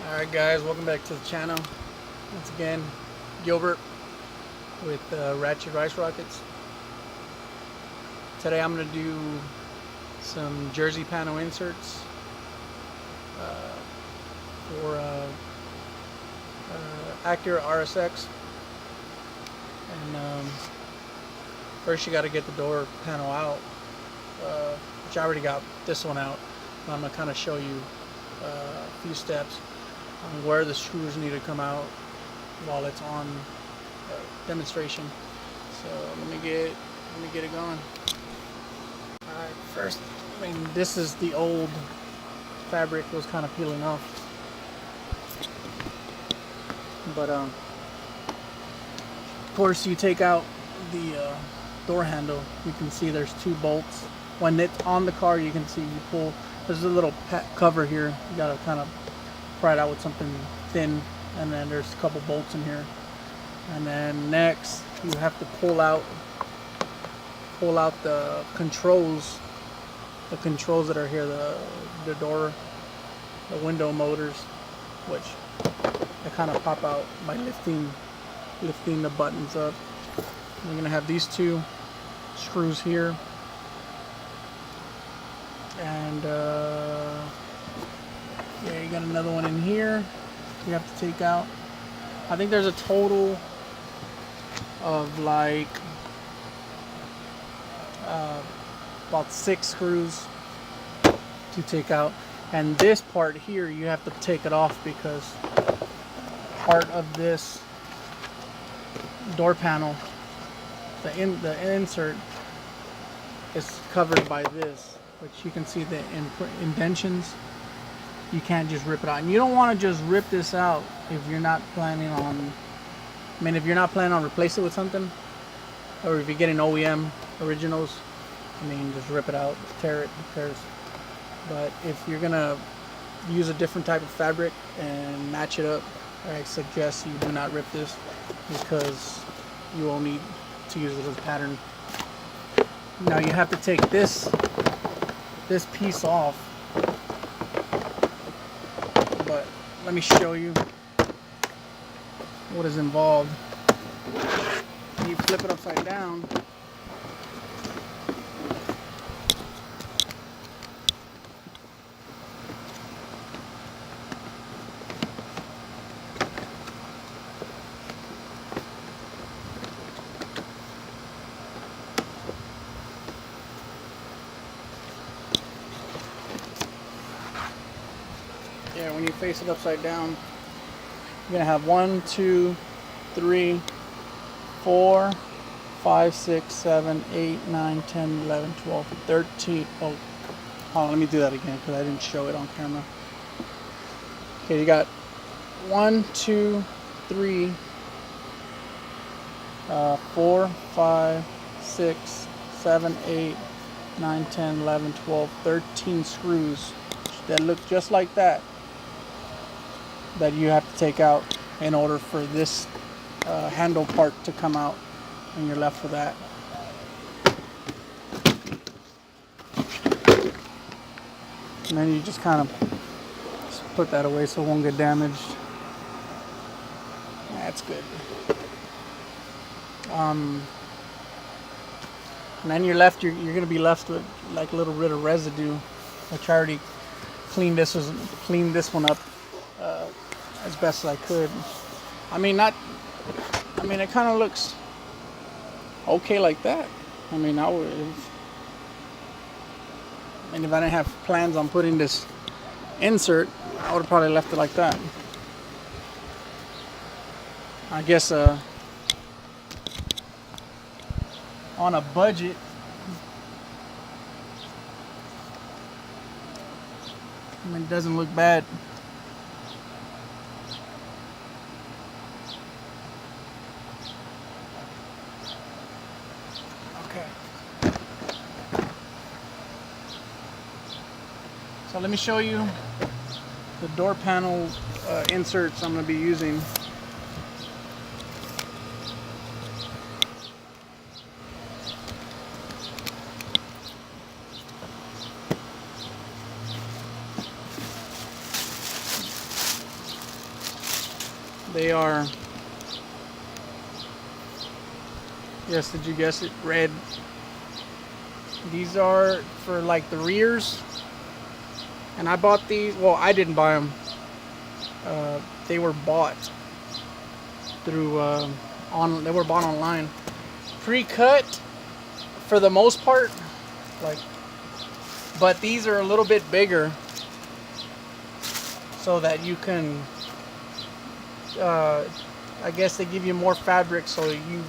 Alright guys, welcome back to the channel. Once again, Gilbert with Ratchet Rice Rockets. Today I'm going to do some jersey panel inserts for Acura RSX. And first you got to get the door panel out, which I already got this one out. But I'm going to kind of show you a few steps on where the screws need to come out while it's on demonstration. So let me get it going. Alright, first, this is the old fabric was kind of peeling off, but of course you take out the door handle. You can see there's two bolts. When it's on the car, you can see you pull. There's a little cover here. You gotta kind of pry it out with something thin, and then there's a couple bolts in here. And then next you have to pull out the controls that are here, the door, the window motors, which they kind of pop out by lifting the buttons up. You're gonna have these two screws here, and yeah, you got another one in here you have to take out. I think there's a total of like about 6 screws to take out, and this part here you have to take it off because part of this door panel, the insert, is covered by this, which you can see the indentions. You can't just rip it out, and you don't want to just rip this out if you're not planning on, if you're not planning on replacing it with something, or if you're getting OEM originals, just rip it out, tear it, who cares. But if you're gonna use a different type of fabric and match it up, I suggest you do not rip this, because you will need to use it as a pattern. Now you have to take this piece off, but let me show you what is involved. You flip it upside down. Yeah, when you face it upside down, you're gonna have 1, 2, 3, 4, 5, 6, 7, 8, 9, 10, 11, 12, 13. Oh, let me do that again because I didn't show it on camera. Okay, you got 1, 2, 3, 4, 5, 6, 7, 8, 9, 10, 11, 12, 13 screws that look just like that you have to take out in order for this handle part to come out, and you're left with that. And then you just kind of put that away so it won't get damaged. That's good. And then you're going to be left with like a little bit of residue, which I already cleaned this one up as best as I could. It kind of looks okay like that. If I didn't have plans on putting this insert, I would have probably left it like that. I guess on a budget, it doesn't look bad. Okay. So let me show you the door panel inserts I'm going to be using. They are, yes, did you guess it? Red. These are for like the rears. And I bought these, well, I didn't buy them. They were bought through, they were bought online. Pre-cut for the most part, like, but these are a little bit bigger so that you can, I guess they give you more fabric so you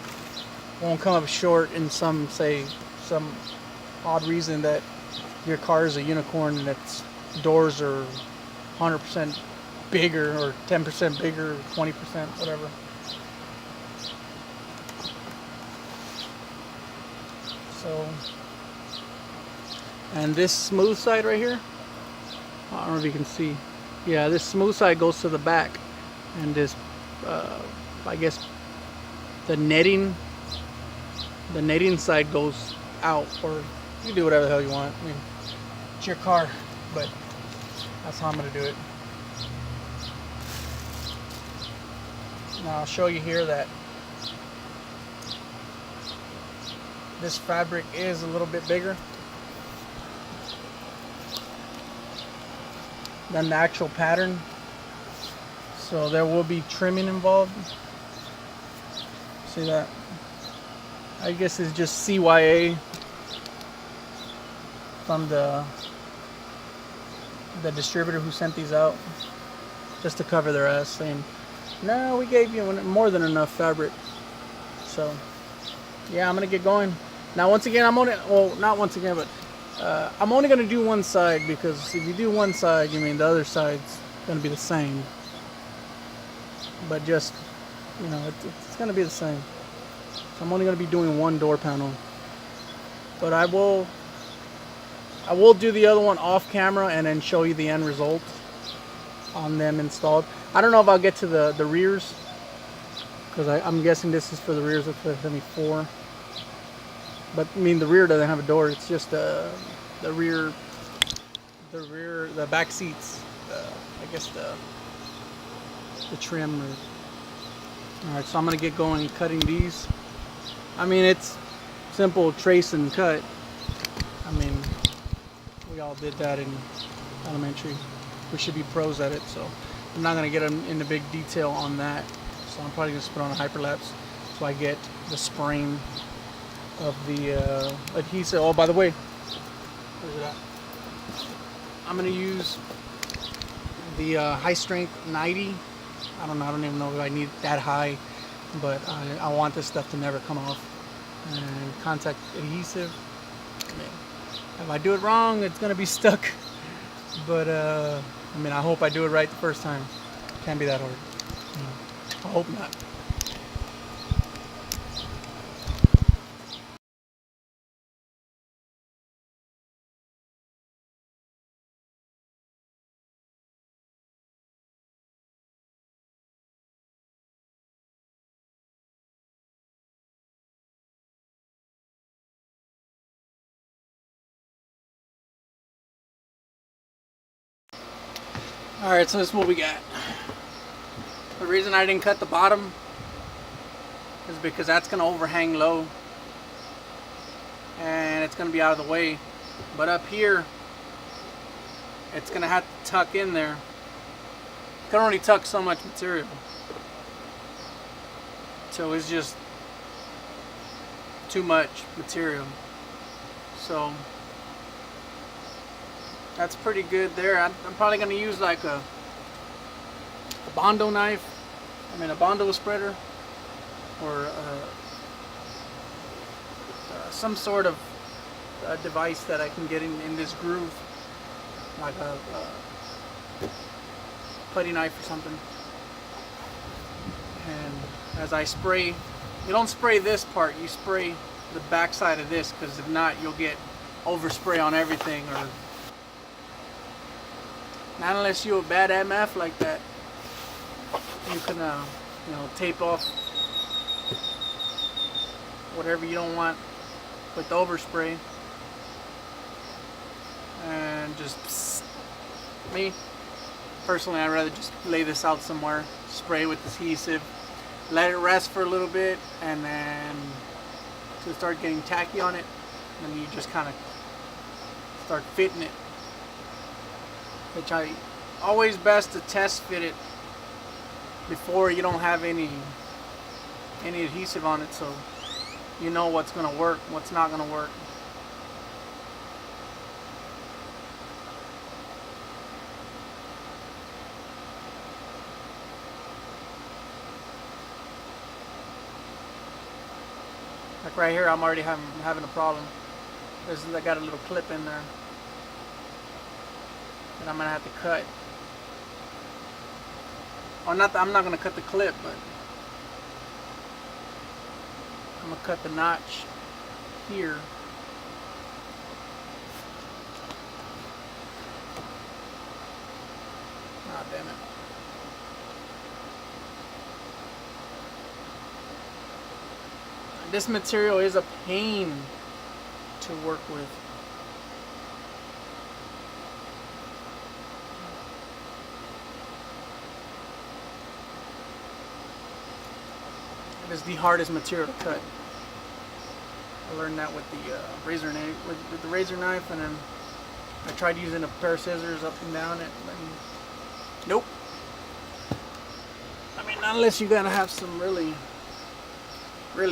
won't come up short in some, say, some odd reason that your car is a unicorn and its doors are 100% bigger or 10% bigger, 20%, whatever. So, and this smooth side right here, I don't know if you can see. Yeah, this smooth side goes to the back, and this, I guess, the netting side goes out, or you can do whatever the hell you want. I mean, it's your car, but that's how I'm gonna do it. Now I'll show you here that this fabric is a little bit bigger than the actual pattern, so there will be trimming involved. See that? I guess it's just CYA from the distributor who sent these out, just to cover their ass, saying, no, we gave you more than enough fabric. So yeah, I'm gonna get going. Now once again, not once again, but I'm only gonna do one side, because if you do one side, you mean the other side's gonna be the same, but just, you know, it's gonna be the same. So I'm only gonna be doing one door panel, but I will do the other one off camera and then show you the end result on them installed. I don't know if I'll get to the rears, because I'm guessing this is for the rears of the 74. But I mean, the rear doesn't have a door. It's just the back seats. I guess the trim. All right, so I'm gonna get going cutting these. I mean, it's simple trace and cut. I mean, we all did that in elementary. We should be pros at it, so I'm not gonna get into big detail on that. So I'm probably just put on a hyperlapse so I get the spraying of the adhesive. Oh, by the way, where's it at? I'm gonna use the high strength 90. I don't even know if I need that high, but I want this stuff to never come off. And contact adhesive. I mean, if I do it wrong, it's gonna be stuck. But I mean, I hope I do it right the first time. Can't be that hard. I hope not. Alright, so this is what we got. The reason I didn't cut the bottom is because that's going to overhang low and it's going to be out of the way. But up here, it's going to have to tuck in there. It can only tuck so much material. So it's just too much material. So that's pretty good there. I'm probably going to use like a Bondo knife, a Bondo spreader, or some sort of device that I can get in this groove, like a putty knife or something. And as I spray, you don't spray this part, you spray the back side of this, because if not, you'll get overspray on everything, or not unless you're a bad MF like that. You can, you know, tape off whatever you don't want with the overspray, and just me. Personally, I'd rather just lay this out somewhere, spray with adhesive, let it rest for a little bit, and then to start getting tacky on it, and then you just kind of start fitting it. Which I always best to test fit it before you don't have any adhesive on it, so you know what's gonna work, what's not gonna work. Like right here, I'm already having a problem. I got a little clip in there that I'm gonna have to cut. Or not, I'm not gonna cut the clip, but I'm gonna cut the notch here. Ah, damn it. This material is a pain to work with. It is the hardest material to cut. I learned that with the razor knife, with the razor knife, and then I tried using a pair of scissors up and down it. And nope. I mean, unless you gotta have some really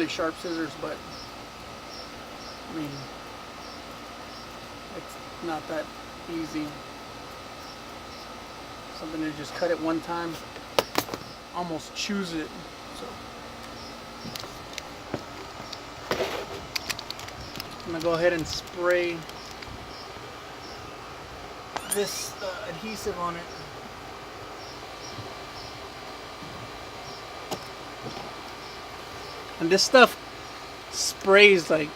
sharp scissors, but I mean, it's not that easy. Something to just cut it one time, almost chews it. So I'm gonna go ahead and spray this adhesive on it. And this stuff sprays like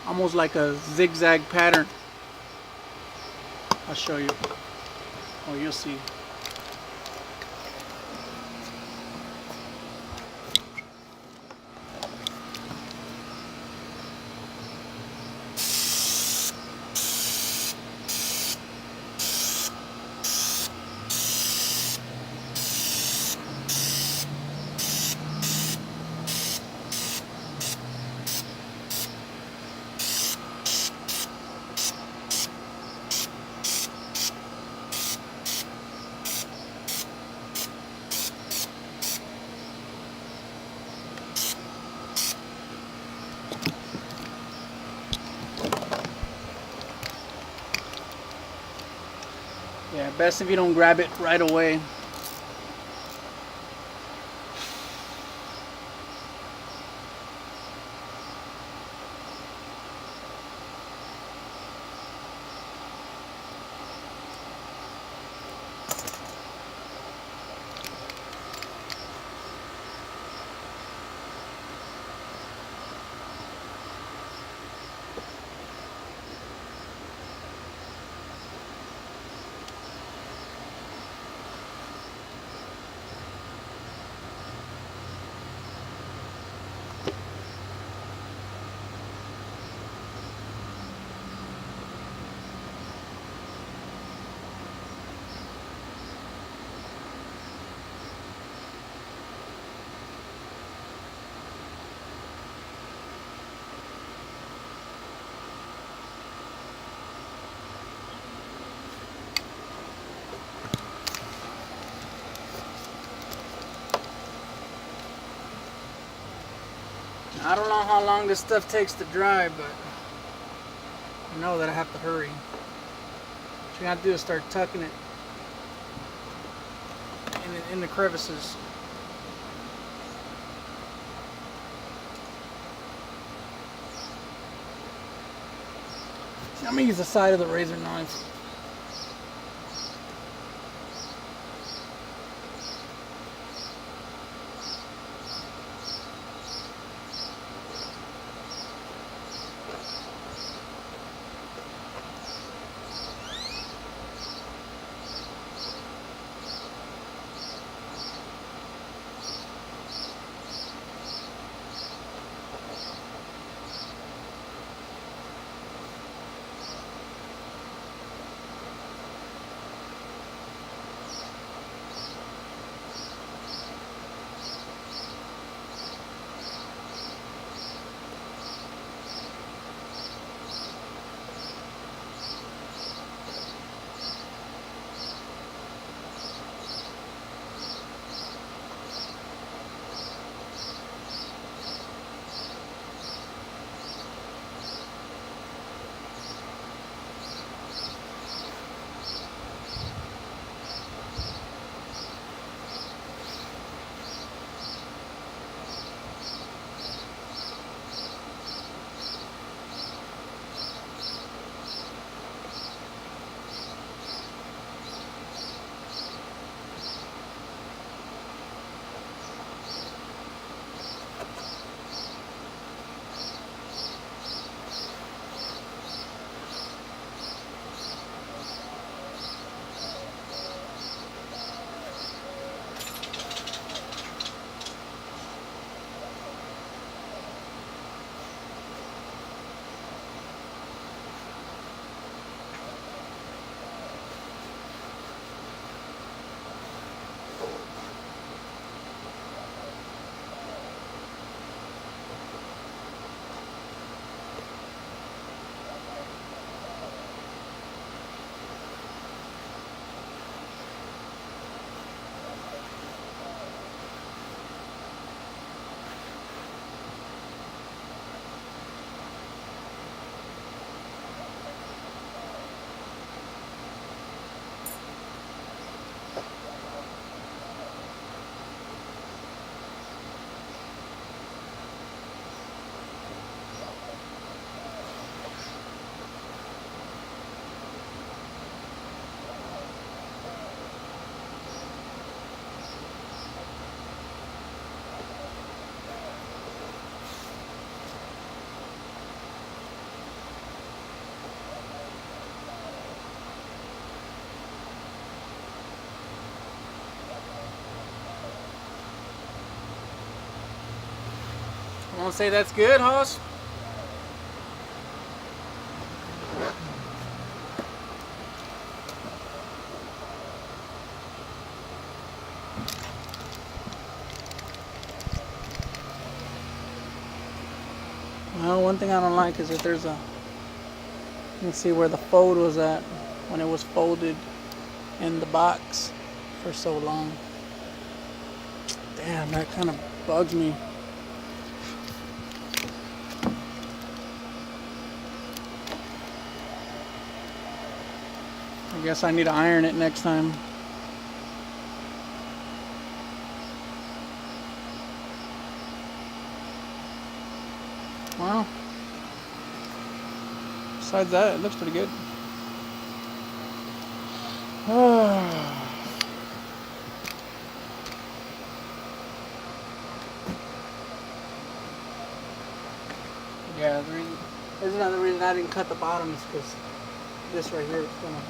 almost like a zigzag pattern. I'll show you. Oh, you'll see. Yeah, best if you don't grab it right away. I don't know how long this stuff takes to dry, but I know that I have to hurry. What you have to do is start tucking it in the crevices. I'm gonna use the side of the razor knife. I want to say that's good, Hoss. Well, one thing I don't like is that there's a, you can see where the fold was at when it was folded in the box for so long. Damn, that kind of bugs me. I guess I need to iron it next time. Well, besides that, it looks pretty good. Yeah, there's another reason I didn't cut the bottom is because this right here is gonna.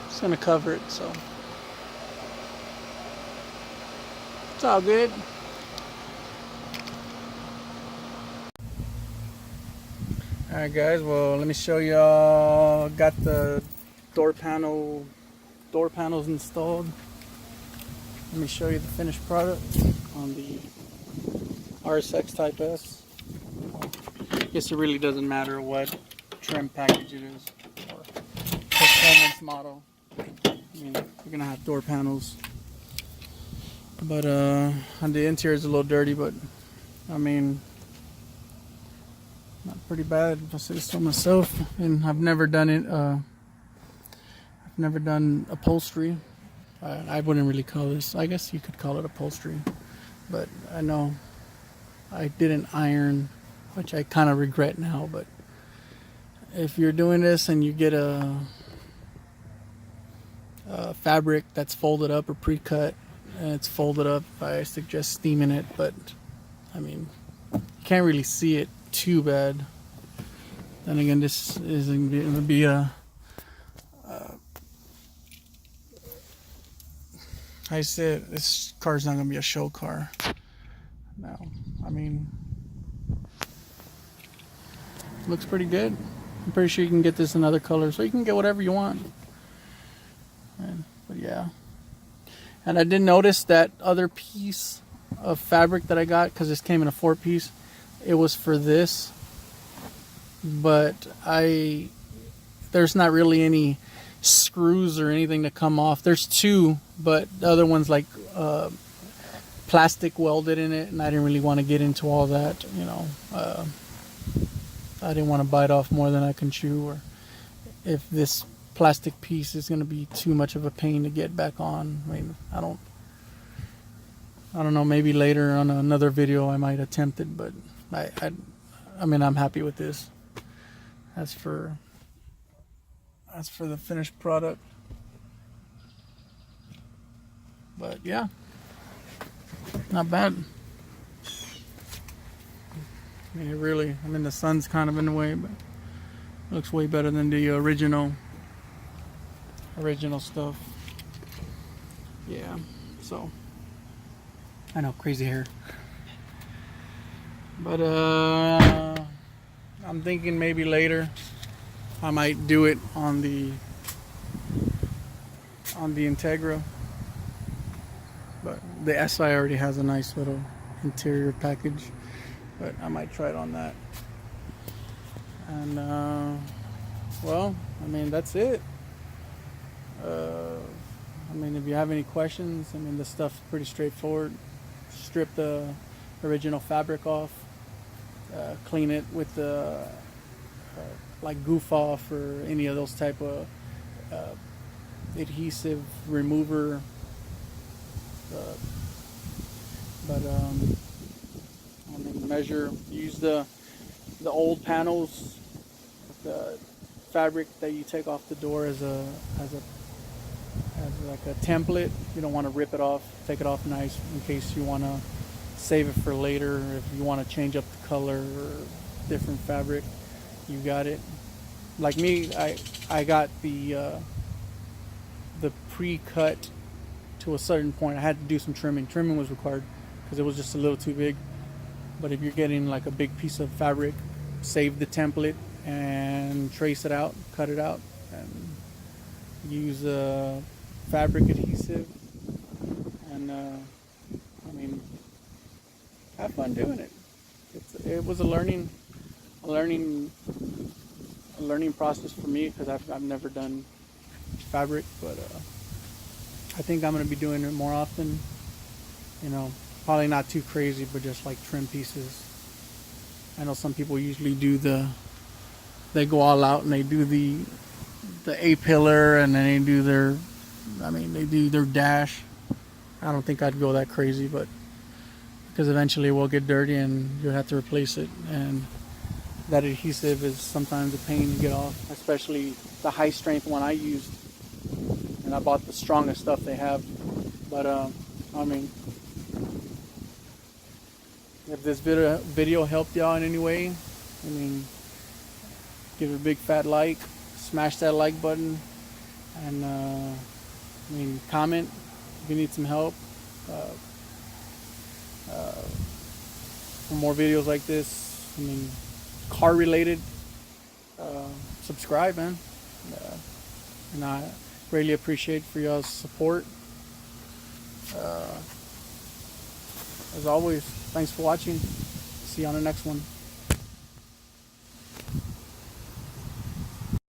It's gonna cover it, so it's all good. Alright guys, well let me show y'all. Got the door panels installed. Let me show you the finished product on the RSX Type S. I guess it really doesn't matter what trim package it is or performance model. I mean, we're gonna have door panels, but on the interior is a little dirty, but I mean, not pretty bad if I say so myself. And I've never done it. I've never done upholstery. I wouldn't really call this. I guess you could call it upholstery, but I know I didn't iron, which I kind of regret now. But if you're doing this and you get a fabric that's folded up or pre-cut and it's folded up, I suggest steaming it. But I mean, you can't really see it too bad. Then again, this isn't going to be a I said this car's not going to be a show car. No, I mean, looks pretty good. I'm pretty sure you can get this in other colors, so you can get whatever you want. But yeah, and I did notice that other piece of fabric that I got, because this came in a 4-piece. It was for this, but there's not really any screws or anything to come off. There's 2, but the other one's like plastic welded in it, and I didn't really want to get into all that, you know. I didn't want to bite off more than I can chew, or if this plastic piece is going to be too much of a pain to get back on. I mean, I don't know, maybe later on another video I might attempt it, but I mean, I'm happy with this. As for the finished product. But yeah, not bad. I mean, the sun's kind of in the way, but it looks way better than the original stuff. Yeah, so I know, crazy hair. But I'm thinking maybe later I might do it on the Integra. But the SI already has a nice little interior package, but I might try it on that. And well, I mean, that's it. I mean, if you have any questions, I mean, this stuff's pretty straightforward. Strip the original fabric off, clean it with the like goof off or any of those type of adhesive remover. Uh, but I mean, use the old panels, the fabric that you take off the door as like a template. You don't want to rip it off. Take it off nice in case you want to save it for later. If you want to change up the color or different fabric, you got it. Like me, I got the pre-cut to a certain point. I had to do some trimming. Trimming was required because it was just a little too big. But if you're getting like a big piece of fabric, save the template and trace it out, cut it out, and use fabric adhesive. And I mean, have fun doing it. It was a learning process for me because I've never done fabric, but I think I'm going to be doing it more often. You know, probably not too crazy, but just like trim pieces. I know some people usually they go all out and they do the A-pillar and then they do their dash. I don't think I'd go that crazy, but because eventually it will get dirty and you'll have to replace it. And that adhesive is sometimes a pain to get off, especially the high strength one I used. And I bought the strongest stuff they have. But I mean, if this video helped y'all in any way, I mean, give it a big fat like, smash that like button, and I mean, comment if you need some help. For more videos like this, I mean, car related, subscribe, man. And I greatly appreciate for y'all's support. As always, thanks for watching. See you on the next one.